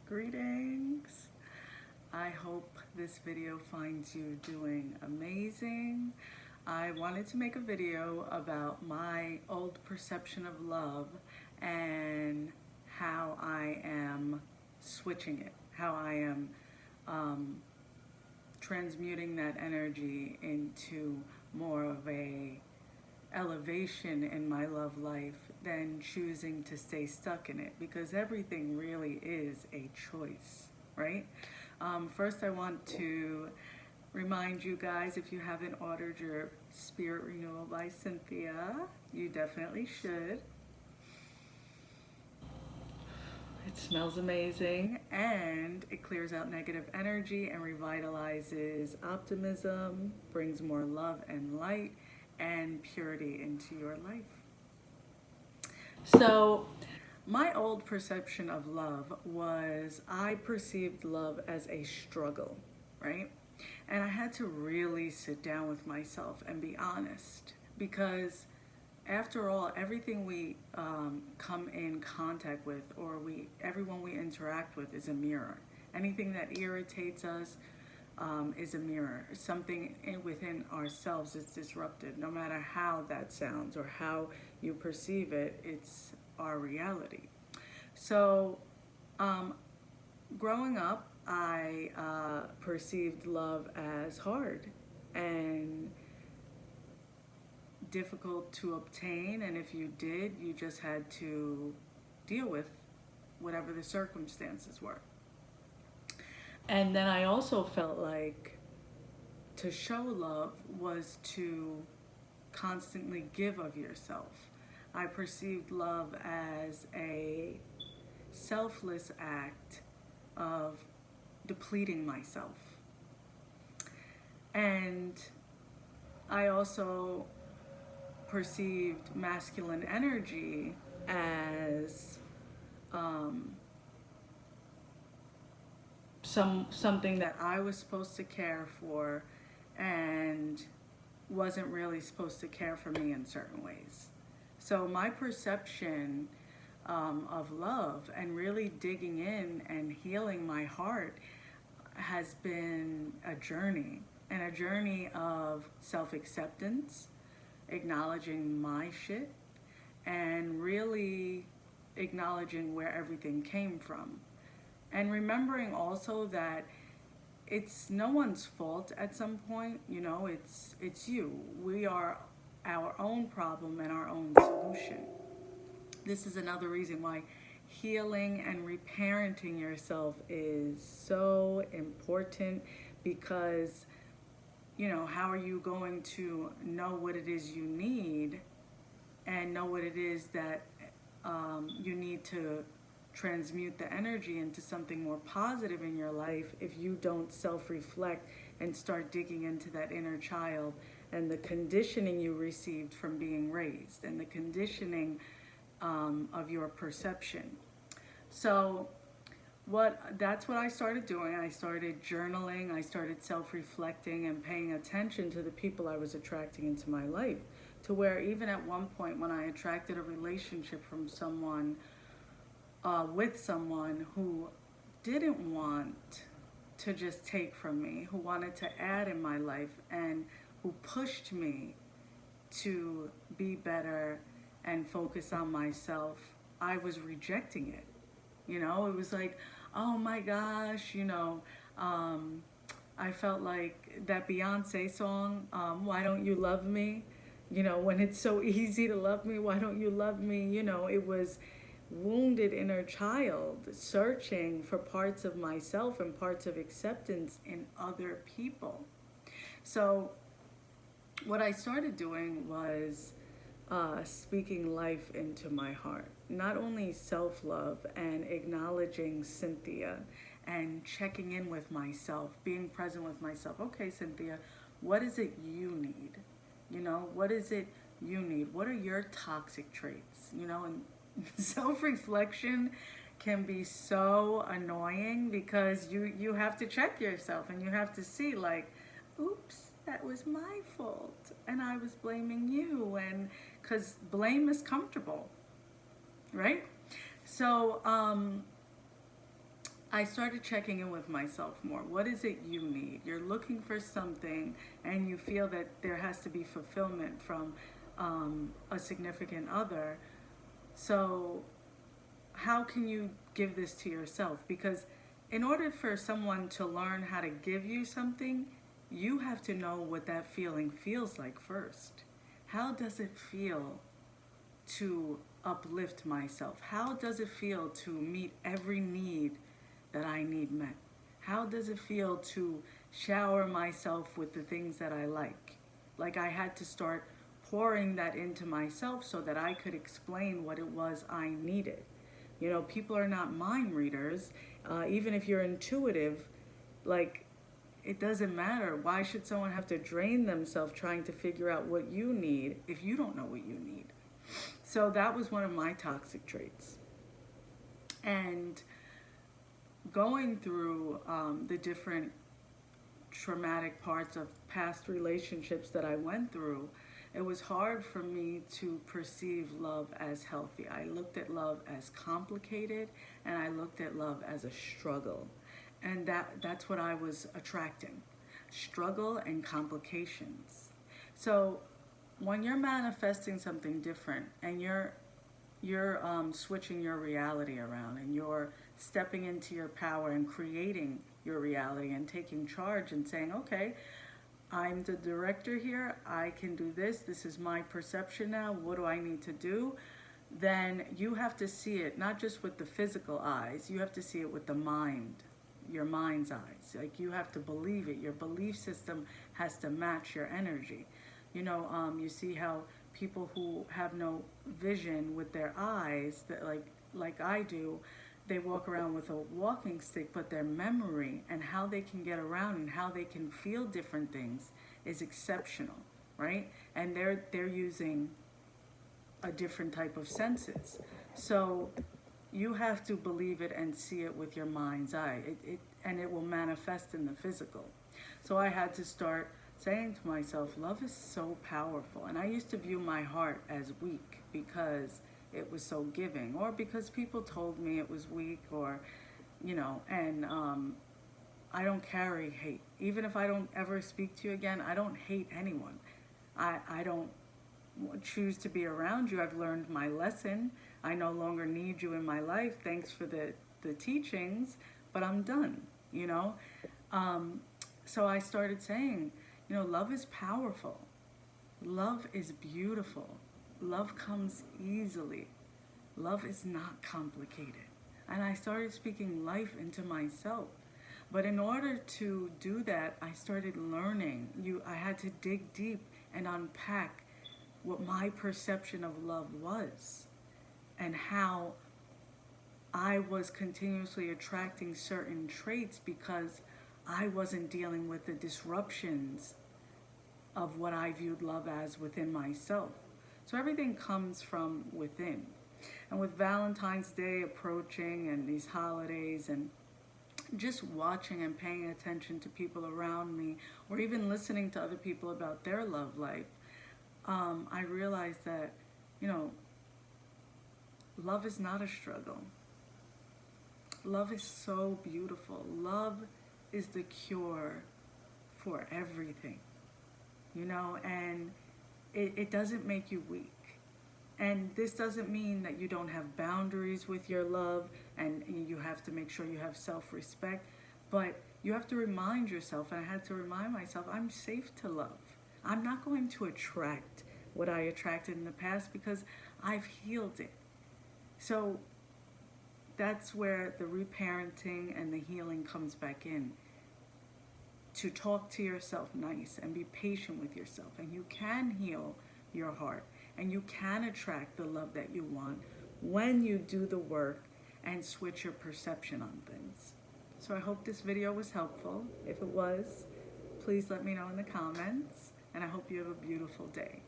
Greetings. I hope this video finds you doing amazing. I wanted to make a video about my old perception of love and how I am switching it, how I am transmuting that energy into more of a elevation in my love life than choosing to stay stuck in it, because everything really is a choice, right? First, I want to remind you guys, if you haven't ordered your Spirit Renewal by Cynthia, you definitely should. It smells amazing and it clears out negative energy and revitalizes optimism, brings more love and light and purity into your life. So, my old perception of love was I perceived love as a struggle, right? And I had to really sit down with myself and be honest, because after all, everything we come in contact with, or everyone we interact with, is a mirror. Anything that irritates us is a mirror. Something within ourselves is disrupted. No matter how that sounds or how you perceive it, it's our reality. So, growing up, I perceived love as hard and difficult to obtain, and if you did, you just had to deal with whatever the circumstances were. And then I also felt like to show love was to constantly give of yourself. I perceived love as a selfless act of depleting myself. And I also perceived masculine energy as something that I was supposed to care for and wasn't really supposed to care for me in certain ways. So my perception of love and really digging in and healing my heart has been a journey, and a journey of self-acceptance, acknowledging my shit, and really acknowledging where everything came from. And remembering also that it's no one's fault at some point, you know, it's you. We are our own problem and our own solution. This is another reason why healing and reparenting yourself is so important, because you know, how are you going to know what it is you need and know what it is that you need to transmute the energy into something more positive in your life if you don't self-reflect and start digging into that inner child and the conditioning you received from being raised and the conditioning of your perception. So that's what I started doing. I started journaling, I started self-reflecting and paying attention to the people I was attracting into my life, to where even at one point when I attracted a relationship from someone, with someone who didn't want to just take from me, who wanted to add in my life and who pushed me to be better and focus on myself, I was rejecting it. You know, it was like, oh my gosh, you know, I felt like that Beyonce song, Why Don't You Love Me? You know, when it's so easy to love me, why don't you love me? You know, it was wounded inner child searching for parts of myself and parts of acceptance in other people. So what I started doing was speaking life into my heart. Not only self-love and acknowledging Cynthia and checking in with myself, being present with myself. Okay, Cynthia, what is it you need? You know, what is it you need? What are your toxic traits? You know, and self-reflection can be so annoying, because you have to check yourself and you have to see, like, oops, that was my fault and I was blaming you, and because blame is comfortable, right? So I started checking in with myself more. What is it you need? You're looking for something and you feel that there has to be fulfillment from a significant other. So how can you give this to yourself? Because in order for someone to learn how to give you something, you have to know what that feeling feels like first. How does it feel to uplift myself? How does it feel to meet every need that I need met? How does it feel to shower myself with the things that I like? Like I had to start pouring that into myself so that I could explain what it was I needed. You know, people are not mind readers. Even if you're intuitive, like, it doesn't matter. Why should someone have to drain themselves trying to figure out what you need if you don't know what you need? So that was one of my toxic traits. And going through the different traumatic parts of past relationships that I went through, it was hard for me to perceive love as healthy. I looked at love as complicated, and I looked at love as a struggle. And that's what I was attracting. Struggle and complications. So when you're manifesting something different and you're switching your reality around and you're stepping into your power and creating your reality and taking charge and saying, okay, I'm the director here, I can do this, this is my perception now, what do I need to do? Then you have to see it not just with the physical eyes, you have to see it with the mind, your mind's eyes. Like, you have to believe it. Your belief system has to match your energy. You know, you see how people who have no vision with their eyes, that like I do, they walk around with a walking stick, but their memory and how they can get around and how they can feel different things is exceptional, right? And they're using a different type of senses. So you have to believe it and see it with your mind's eye. And it will manifest in the physical. So I had to start saying to myself, love is so powerful. And I used to view my heart as weak because it was so giving, or because people told me it was weak, or, you know, and I don't carry hate. Even if I don't ever speak to you again, I don't hate anyone. I don't choose to be around you. I've learned my lesson. I no longer need you in my life. Thanks for the teachings, but I'm done, you know? So I started saying, you know, love is powerful. Love is beautiful. Love comes easily. Love is not complicated. And I started speaking life into myself. But in order to do that, I started learning. I had to dig deep and unpack what my perception of love was and how I was continuously attracting certain traits because I wasn't dealing with the disruptions of what I viewed love as within myself. So everything comes from within. And with Valentine's Day approaching and these holidays and just watching and paying attention to people around me, or even listening to other people about their love life, I realized that, you know, love is not a struggle. Love is so beautiful. Love is the cure for everything, you know, and it doesn't make you weak. And this doesn't mean that you don't have boundaries with your love and you have to make sure you have self-respect, but you have to remind yourself, and I had to remind myself, I'm safe to love. I'm not going to attract what I attracted in the past because I've healed it. So that's where the reparenting and the healing comes back in. To talk to yourself nice and be patient with yourself, and you can heal your heart and you can attract the love that you want when you do the work and switch your perception on things. So I hope this video was helpful. If it was, please let me know in the comments, and I hope you have a beautiful day.